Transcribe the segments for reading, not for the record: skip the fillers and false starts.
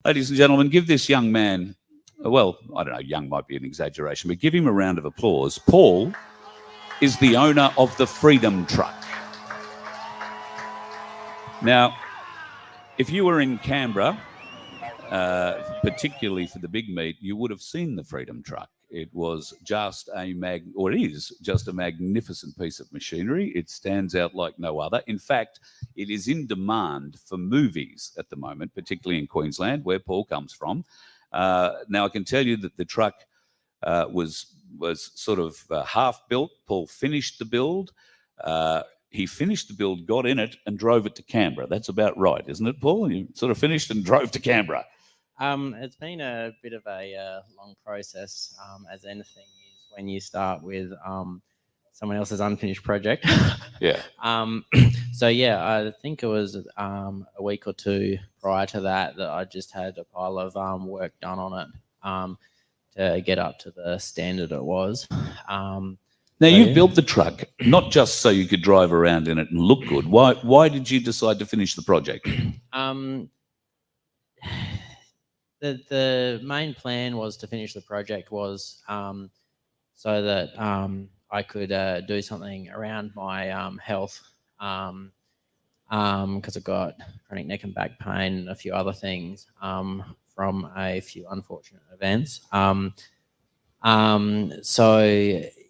Ladies and gentlemen, give this young man, well, I don't know, young might be an exaggeration, but give him a round of applause. Paul is the owner of the Freedom Truck. Now, if you were in Canberra, particularly for the big meet, you would have seen the Freedom Truck. It was just it is just a magnificent piece of machinery. It stands out like no other. In fact, it is in demand for movies at the moment, particularly in Queensland, where Paul comes from. Now, I can tell you that the truck was sort of half built. Paul finished the build. He finished the build, got in it, and drove it to Canberra. That's about right, isn't it, Paul? You sort of finished and drove to Canberra. It's been a bit of a long process, as anything is when you start with someone else's unfinished project. Yeah. So, yeah, I think it was a week or two prior to that I just had a pile of work done on it to get up to the standard it was. Now, you built the truck not just so you could drive around in it and look good. Why did you decide to finish the project? The main plan was to finish the project was so that I could do something around my health because I got chronic neck and back pain and a few other things from a few unfortunate events. So,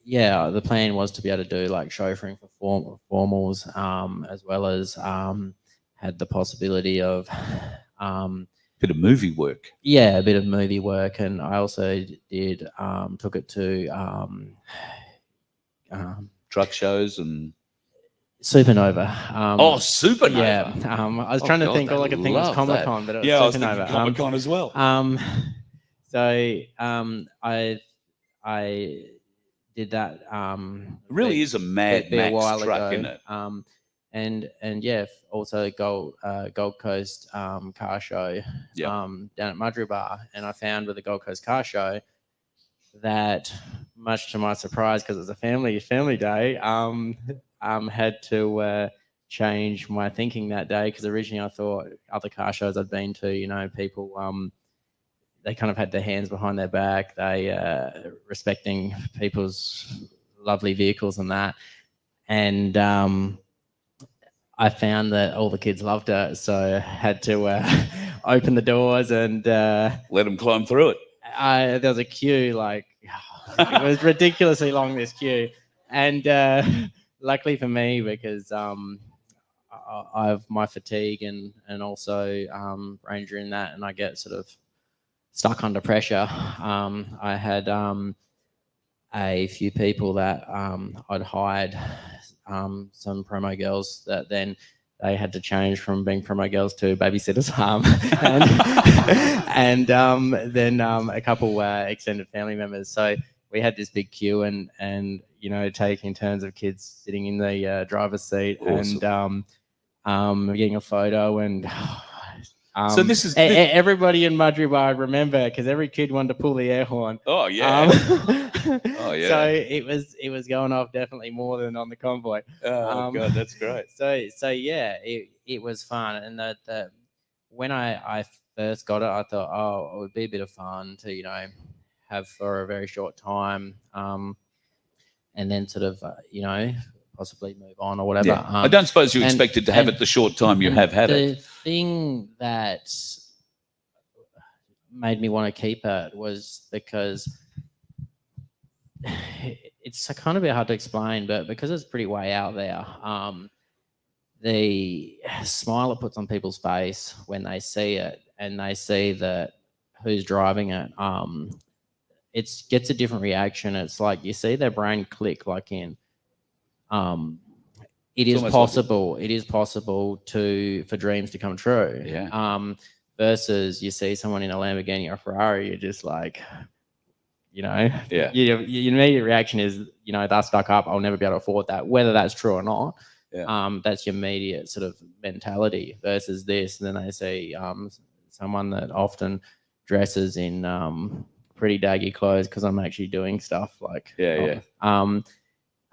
yeah, the plan was to be able to do like chauffeuring for formals as well as had the possibility of bit of movie work. Yeah, a bit of movie work, and I also did took it to truck shows and Supernova. Supernova. Yeah, I was trying to think all I could think was Comic-Con, but it was Supernova. I was thinking Comic-Con as well. So I did that. It really is a Mad Max truck, isn't it? And yeah, also Gold Coast car show down at Mudgee Bar, and I found with the Gold Coast car show that, much to my surprise, because it was a family day, had to change my thinking that day, because originally I thought other car shows I'd been to, people they kind of had their hands behind their back, they respecting people's lovely vehicles and that, and I found that all the kids loved it, so I had to open the doors and let them climb through it. There was a queue, it was ridiculously long, this queue, and luckily for me, because I have my fatigue and also Ranger in that, and I get sort of stuck under pressure. I had a few people that I'd hired. Some promo girls that then they had to change from being promo girls to babysitters, and then a couple extended family members. So we had this big queue, and taking turns of kids sitting in the driver's seat. Awesome. And getting a photo and. So this is everybody in Mudgee Bar, remember, because every kid wanted to pull the air horn. Oh yeah. Oh yeah. So it was going off definitely more than on the Convoy. Oh God, that's great. So yeah, it was fun, and when I first got it, I thought, oh, it would be a bit of fun to have for a very short time, and then sort of possibly move on or whatever. Yeah. I don't suppose you expected to have it the short time you have had it. The thing that made me want to keep it was because it's kind of a bit hard to explain, but because it's pretty way out there, the smile it puts on people's face when they see it and they see that who's driving it, it gets a different reaction. It's like you see their brain click in. It is possible. It is possible for dreams to come true. Yeah. Versus you see someone in a Lamborghini or Ferrari, you're just like, Yeah. Your immediate reaction is, they're stuck up. I'll never be able to afford that. Whether that's true or not, that's your immediate sort of mentality. Versus this, and then they see someone that often dresses in pretty daggy clothes because I'm actually doing stuff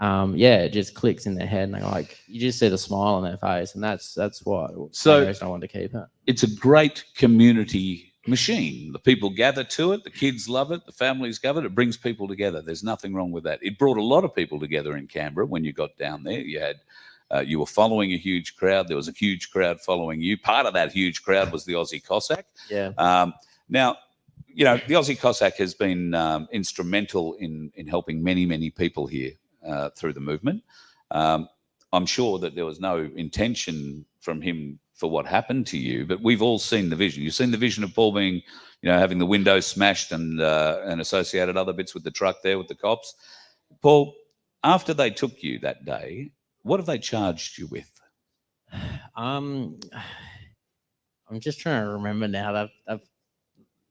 it just clicks in their head, and they're like, you just see the smile on their face, and that's what I wanted to keep it. It's a great community machine. The people gather to it. The kids love it. The families love it. It brings people together. There's nothing wrong with that. It brought a lot of people together in Canberra when you got down there. You had you were following a huge crowd. There was a huge crowd following you. Part of that huge crowd was the Aussie Cossack. Yeah. Now, you know, the Aussie Cossack has been instrumental in helping many people here through the movement. I'm sure that there was no intention from him for what happened to you, but we've all seen the vision. You've seen the vision of Paul being, you know, having the window smashed and associated other bits with the truck there with the cops. Paul, after they took you that day, what have they charged you with? I'm just trying to remember now.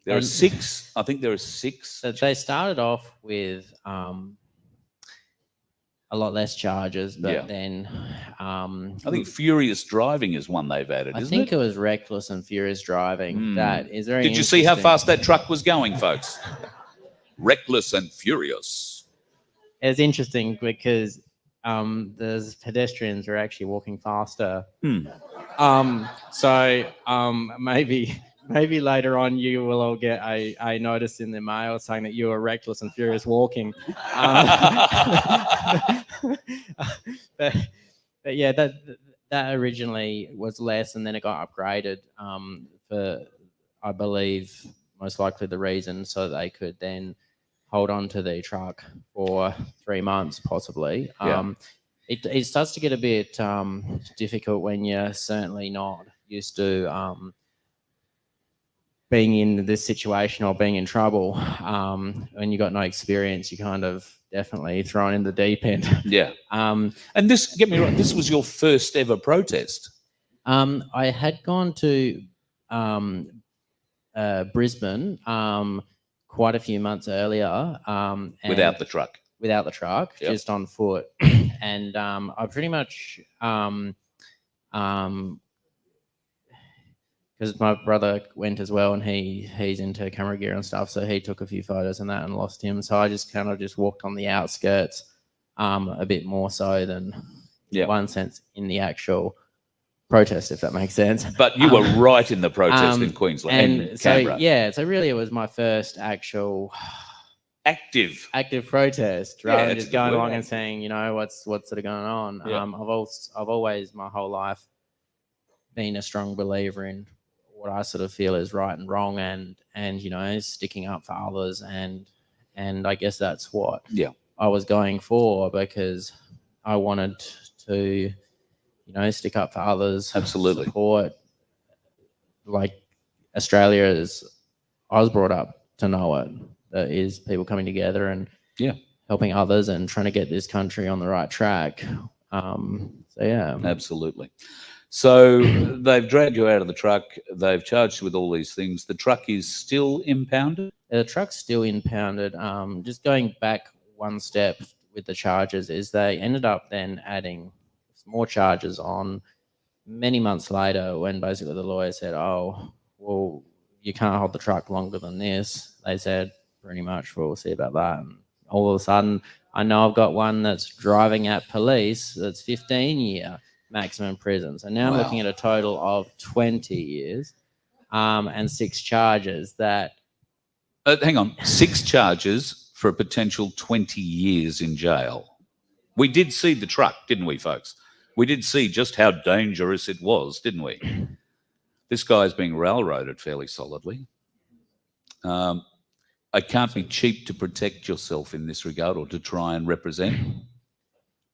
There are 6. I think there are 6. They started off with a lot less charges, but then I think furious driving is one they've added. I think it was reckless and furious driving. That is very. Did you see how fast that truck was going, folks? Reckless and furious. It's interesting because the pedestrians are actually walking faster. So maybe later on you will all get a notice in the mail saying that you were reckless and furious walking. But yeah, that originally was less, and then it got upgraded for, I believe, most likely the reason so that they could then hold on to the truck for 3 months, possibly. It starts to get a bit difficult when you're certainly not used to being in this situation or being in trouble. When you got no experience, you kind of definitely thrown in the deep end. Yeah. And this, get me right, this was your first ever protest. I had gone to Brisbane quite a few months earlier. Without the truck? Without the truck, just on foot. And I pretty much, because my brother went as well, and he's into camera gear and stuff, so he took a few photos and that and lost him. So I just kind of just walked on the outskirts a bit more so than one sense in the actual protest, if that makes sense. But you were right in the protest in Queensland and Canberra. So really it was my first actual active protest, rather than just going along and saying, you know, what's sort of going on. I've always my whole life been a strong believer in what I sort of feel is right and wrong, and you know, sticking up for others, and I guess that's what I was going for, because I wanted to, you know, stick up for others, absolutely support, like Australia is. I was brought up to know it. That is people coming together and helping others and trying to get this country on the right track. Absolutely. So they've dragged you out of the truck. They've charged you with all these things. The truck is still impounded? The truck's still impounded. Just going back one step with the charges is they ended up then adding more charges on many months later, when basically the lawyer said, oh, well, you can't hold the truck longer than this. They said, pretty much, we'll see about that. And all of a sudden, I know I've got one that's driving at police that's 15-year maximum prison. So now I'm looking at a total of 20 years and 6 charges that... hang on, 6 charges for a potential 20 years in jail. We did see the truck, didn't we, folks? We did see just how dangerous it was, didn't we? This guy's being railroaded fairly solidly. It can't be cheap to protect yourself in this regard, or to try and represent.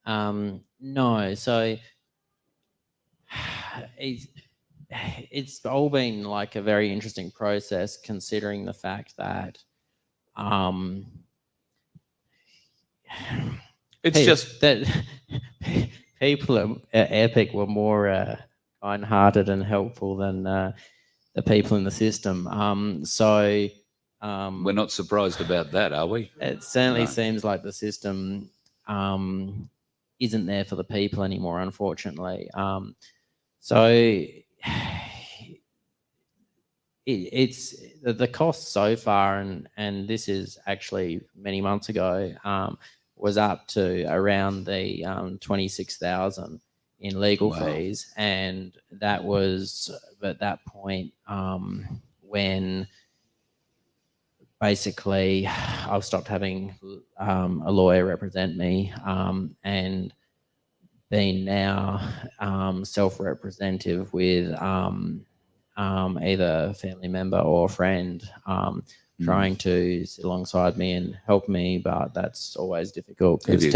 No, so it's all been like a very interesting process, considering the fact that it's just that people at Epic were more kind-hearted and helpful than the people in the system. We're not surprised about that, are we? It certainly seems like the system isn't there for the people anymore, unfortunately. It's the cost so far, and this is actually many months ago, was up to around the 26,000 in legal fees, and that was at that point when basically I've stopped having a lawyer represent me, and being now self-representative with either a family member or a friend trying to sit alongside me and help me, but that's always difficult It because is.